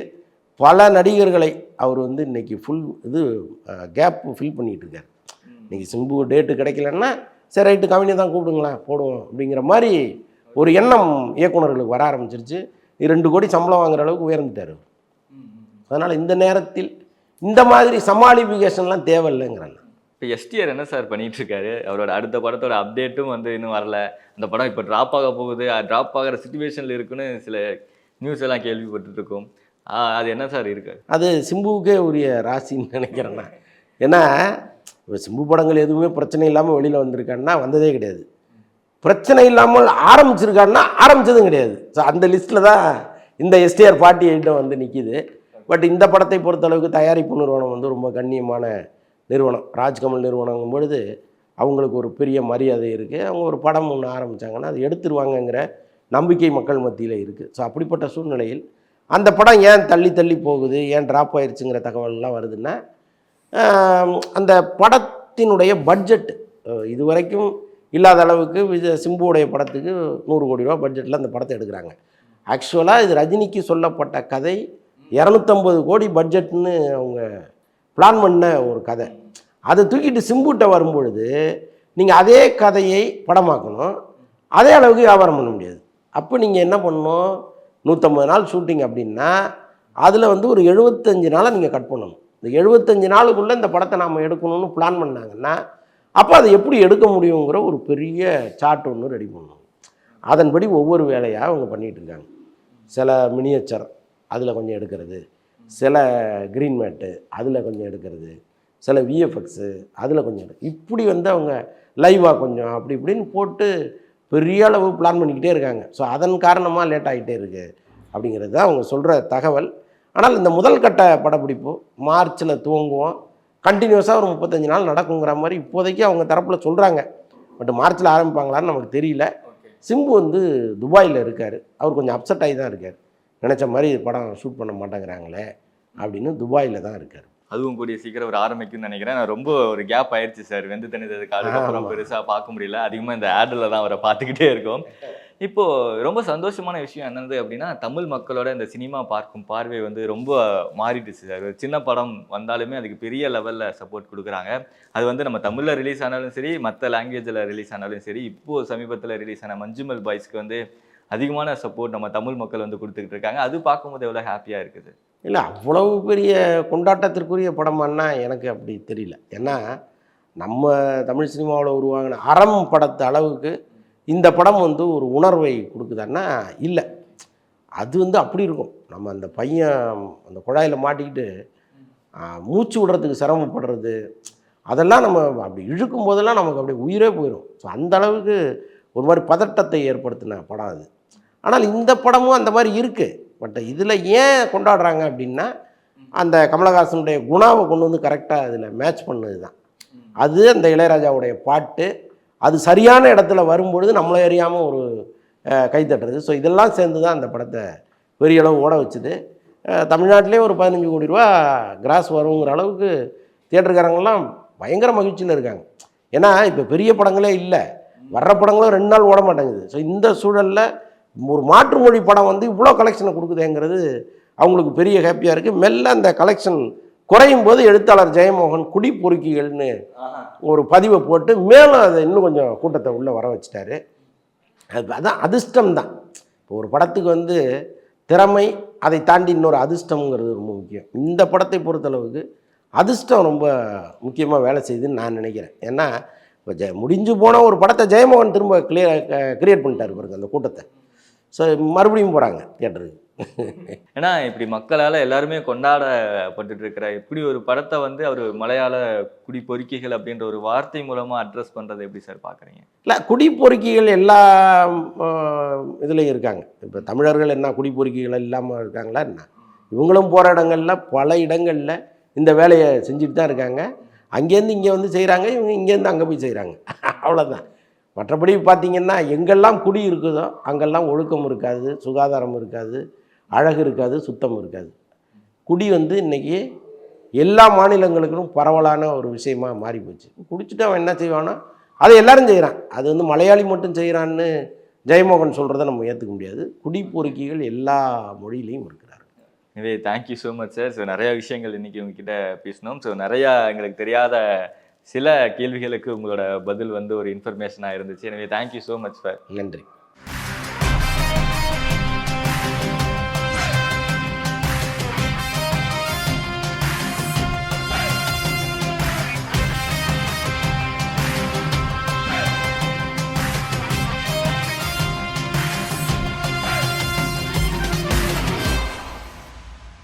பல நடிகர்களை அவர் வந்து இன்றைக்கி கேப் ஃபில் பண்ணிகிட்டு இருக்கார். இன்றைக்கி சிம்பு டேட்டு கிடைக்கலன்னா சரி ரைட்டு கவினை தான் கூப்பிடுங்களேன் போடுவோம் அப்படிங்கிற மாதிரி ஒரு எண்ணம் இயக்குநர்களுக்கு வர ஆரம்பிச்சிருச்சு. 2 கோடி சம்பளம் வாங்குற அளவுக்கு உயர்ந்துட்டார். அதனால் இந்த நேரத்தில் இந்த மாதிரி சமாளிஃபிகேஷன்லாம் தேவையில்லைங்கிறாங்க. இப்போ எஸ்டிஆர் என்ன சார் பண்ணிட்டு இருக்காரு? அவரோட அடுத்த படத்தோட அப்டேட்டும் வந்து இன்னும் வரல. அந்த படம் இப்போ ட்ராப் ஆக போகுது, ட்ராப் ஆகிற சிச்சுவேஷனில் இருக்குன்னு சில நியூஸ் எல்லாம் கேள்விப்பட்டுருக்கோம். அது என்ன சார் இருக்கு? அது சிம்புவுக்கே உரிய ராசின்னு நினைக்கிறேன்னா. ஏன்னா இப்போ சிம்பு படங்கள் எதுவுமே பிரச்சனை இல்லாமல் வெளியில் வந்திருக்காருன்னா வந்ததே கிடையாது. பிரச்சனை இல்லாமல் ஆரம்பிச்சிருக்காருன்னா ஆரம்பித்ததும் கிடையாது. ஸோ அந்த லிஸ்ட்டில் தான் இந்த எஸ்டிஆர் 48 வந்து நிற்கிது. பட் இந்த படத்தை பொறுத்தளவுக்கு தயாரிப்பு நிறுவனம் வந்து ரொம்ப கண்ணியமான நிறுவனம், ராஜ்கமல் நிறுவனங்கும் பொழுது அவங்களுக்கு ஒரு பெரிய மரியாதை இருக்குது. அவங்க ஒரு படம் ஒன்று ஆரம்பித்தாங்கன்னா அது எடுத்துருவாங்கங்கிற நம்பிக்கை மக்கள் மத்தியில் இருக்குது. ஸோ அப்படிப்பட்ட சூழ்நிலையில் அந்த படம் ஏன் தள்ளி போகுது, ஏன் ட்ராப் ஆயிடுச்சுங்கிற தகவல்லாம் வருதுன்னா, அந்த படத்தினுடைய பட்ஜெட் இதுவரைக்கும் இல்லாத அளவுக்கு சிம்புவுடைய படத்துக்கு 100 கோடி ரூபா பட்ஜெட்டில் அந்த படத்தை எடுக்கிறாங்க. ஆக்சுவலாக இது ரஜினிக்கு சொல்லப்பட்ட கதை 250 கோடி பட்ஜெட்னு அவங்க பிளான் பண்ண ஒரு கதை. அதை தூக்கிட்டு சிம்புட்ட வரும்பொழுது நீங்கள் அதே கதையை படமாக்கணும், அதே அளவுக்கு வியாபாரம் பண்ண முடியாது. அப்போ நீங்கள் என்ன பண்ணணும், 150 நாள் ஷூட்டிங் அப்படின்னா அதில் வந்து ஒரு 75 நாளை நீங்கள் கட் பண்ணணும். இந்த 75 நாளுக்குள்ளே இந்த படத்தை நாம் எடுக்கணும்னு பிளான் பண்ணாங்கன்னா அப்போ அதை எப்படி எடுக்க முடியுங்கிற ஒரு பெரிய சார்ட் ஒன்று ரெடி பண்ணணும். அதன்படி ஒவ்வொரு வேலையாக அவங்க பண்ணிகிட்டு இருக்காங்க. சில மினியேச்சர் அதில் கொஞ்சம் எடுக்கிறது, சில க்ரீன் மேட்டு அதில் கொஞ்சம் எடுக்கிறது, சில விஎஃப்எக்ஸு அதில் கொஞ்சம் இப்படி வந்து அவங்க லைவாக கொஞ்சம் அப்படி இப்படின்னு போட்டு பெரிய அளவு பிளான் பண்ணிக்கிட்டே இருக்காங்க. ஸோ அதன் காரணமாக லேட் ஆகிட்டே இருக்குது அப்படிங்கிறது தான் அவங்க சொல்கிற தகவல். ஆனால் இந்த முதல் கட்ட படப்பிடிப்பு மார்ச்சில் துவங்குவோம், கண்டினியூஸாக ஒரு 35 நாள் நடக்குங்கிற மாதிரி இப்போதைக்கு அவங்க தரப்பில் சொல்கிறாங்க. பட் மார்ச்சில் ஆரம்பிப்பாங்களான்னு நமக்கு தெரியல. சிம்பு வந்து துபாயில் இருக்கார், அவர் கொஞ்சம் அப்செட் ஆகி தான் இருக்கார். நினச்ச மாதிரி படம் ஷூட் பண்ண மாட்டேங்கிறாங்களே அப்படின்னு துபாயில் தான் இருக்கார். அதுவும் கூடிய சீக்கிரம் ஒரு ஆரம்பிக்கும்னு நினைக்கிறேன். நான் ரொம்ப ஒரு கேப் ஆயிடுச்சு சார், வெந்து தணிந்ததுக்கு அதுக்கப்புறம் பெருசாக பார்க்க முடியல. அதிகமாக இந்த ஆடில் தான் அவரை பார்த்துக்கிட்டே இருக்கோம். இப்போ ரொம்ப சந்தோஷமான விஷயம் என்னது அப்படின்னா, தமிழ் மக்களோட இந்த சினிமா பார்க்கும் பார்வை வந்து ரொம்ப மாறிடுச்சு சார். ஒரு சின்ன படம் வந்தாலுமே அதுக்கு பெரிய லெவலில் சப்போர்ட் கொடுக்குறாங்க. அது வந்து நம்ம தமிழில் ரிலீஸ் ஆனாலும் சரி, மற்ற லாங்குவேஜில் ரிலீஸ் ஆனாலும் சரி, இப்போது சமீபத்தில் ரிலீஸ் ஆன மஞ்சுமல் பாய்ஸ்க்கு வந்து அதிகமான சப்போர்ட் நம்ம தமிழ் மக்கள் வந்து கொடுத்துக்கிட்டு இருக்காங்க. அது பார்க்கும்போது எவ்வளோ ஹாப்பியாக இருக்குது. இல்லை, அவ்வளவு பெரிய கொண்டாட்டத்திற்குரிய படமானா எனக்கு அப்படி தெரியல. ஏன்னா நம்ம தமிழ் சினிமாவில் உருவாகின அறம் படத்து அளவுக்கு இந்த படம் வந்து ஒரு உணர்வை கொடுக்குதான்னா இல்லை. அது வந்து அப்படி இருக்கும். நம்ம அந்த பையன் அந்த குழாயில் மாட்டிக்கிட்டு மூச்சு விடுறதுக்கு சிரமப்படுறது, அதெல்லாம் நம்ம அப்படி இழுக்கும் போதெல்லாம் நமக்கு அப்படியே உயிரே போயிடும். ஸோ அந்த அளவுக்கு ஒரு மாதிரி பதட்டத்தை ஏற்படுத்தின படம் அது. ஆனால் இந்த படமும் அந்த மாதிரி இருக்குது. பட் இதில் ஏன் கொண்டாடுறாங்க அப்படின்னா, அந்த கமலஹாசனுடைய குணாவை கொண்டு வந்து கரெக்டாக அதில் மேட்ச் பண்ணது தான். அது அந்த இளையராஜாவுடைய பாட்டு, அது சரியான இடத்துல வரும்பொழுது நம்மளை அறியாமல் ஒரு கை தட்டுறது. ஸோ இதெல்லாம் சேர்ந்து தான் அந்த படத்தை பெரிய அளவு ஓட வச்சுது. தமிழ்நாட்டிலே ஒரு 15 கோடி ரூபா கிராஸ் வருங்கிற அளவுக்கு தியேட்டருக்காரங்கெல்லாம் பயங்கர மகிழ்ச்சியில் இருக்காங்க. ஏன்னா இப்போ பெரிய படங்களே இல்லை, வர்ற படங்களும் 2 நாள் ஓட மாட்டேங்குது. ஸோ இந்த சூழலில் ஒரு மாற்று மொழி படம் வந்து இவ்வளோ கலெக்ஷனை கொடுக்குதுங்கிறது அவங்களுக்கு பெரிய ஹாப்பியாக இருக்குது. மெல்ல அந்த கலெக்ஷன் குறையும் போது எழுத்தாளர் ஜெயமோகன் குடி பொறுக்கிகள்னு ஒரு பதிவை போட்டு மேலும் அதை இன்னும் கொஞ்சம் கூட்டத்தை உள்ளே வர வச்சிட்டாரு. அதான் அதிர்ஷ்டம் தான். இப்போ ஒரு படத்துக்கு வந்து திறமை, அதை தாண்டி இன்னொரு அதிர்ஷ்டம்ங்கிறது ரொம்ப முக்கியம். இந்த படத்தை பொறுத்தளவுக்கு அதிர்ஷ்டம் ரொம்ப முக்கியமாக வேலை செய்யுதுன்னு நான் நினைக்கிறேன். ஏன்னா இப்போ முடிஞ்சு போன ஒரு படத்தை ஜெயமோகன் திரும்ப கிரியேட் பண்ணிட்டார் பாருங்க அந்த கூட்டத்தை. ஸோ மறுபடியும் போகிறாங்க தியேட்டருக்கு. ஏன்னா இப்படி மக்களால் எல்லாருமே கொண்டாடப்பட்டு இருக்கிற இப்படி ஒரு படத்தை வந்து அவர் மலையாள குடி பொறுக்கிகள் அப்படின்ற ஒரு வார்த்தை மூலமாக அட்ரஸ் பண்ணுறதை எப்படி சார் பார்க்குறீங்க? இல்லை, குடி பொறுக்கிகள் எல்லா இதுலேயும் இருக்காங்க. இப்போ தமிழர்கள் என்ன குடி பொறுக்கிகள் இல்லாமல் இருக்காங்களா என்ன? இவங்களும் போகிற இடங்களில் பல இடங்களில் இந்த வேலையை செஞ்சுட்டு தான் இருக்காங்க. அங்கேருந்து இங்கே வந்து செய்கிறாங்க, இவங்க இங்கேருந்து அங்கே போய் செய்கிறாங்க, அவ்வளோதான். மற்றபடி பார்த்திங்கன்னா எங்கெல்லாம் குடி இருக்குதோ அங்கெல்லாம் ஒழுக்கம் இருக்காது, சுகாதாரம் இருக்காது, அழகு இருக்காது, சுத்தம் இருக்காது. குடி வந்து இன்றைக்கி எல்லா மாநிலங்களுக்கும் பரவலான ஒரு விஷயமாக மாறி போச்சு. குடிச்சிட்டு அவன் என்ன செய்வானோ அதை எல்லாரும் செய்கிறான். அது வந்து மலையாளி மட்டும் செய்கிறான்னு ஜெயமோகன் சொல்கிறத நம்ம ஏற்றுக்க முடியாது. குடி பொறுக்கிகள் எல்லா மொழியிலையும் இருக்கிறார். எனவே thank you so much sir. So நிறையா விஷயங்கள் இன்றைக்கி உங்ககிட்ட பேசினோம். ஸோ நிறையா எங்களுக்கு தெரியாத சில கேள்விகளுக்கு உங்களோட பதில் வந்து ஒரு இன்ஃபர்மேஷனாக இருந்துச்சு. எனவே தேங்க்யூ ஸோ மச் சார். நன்றி.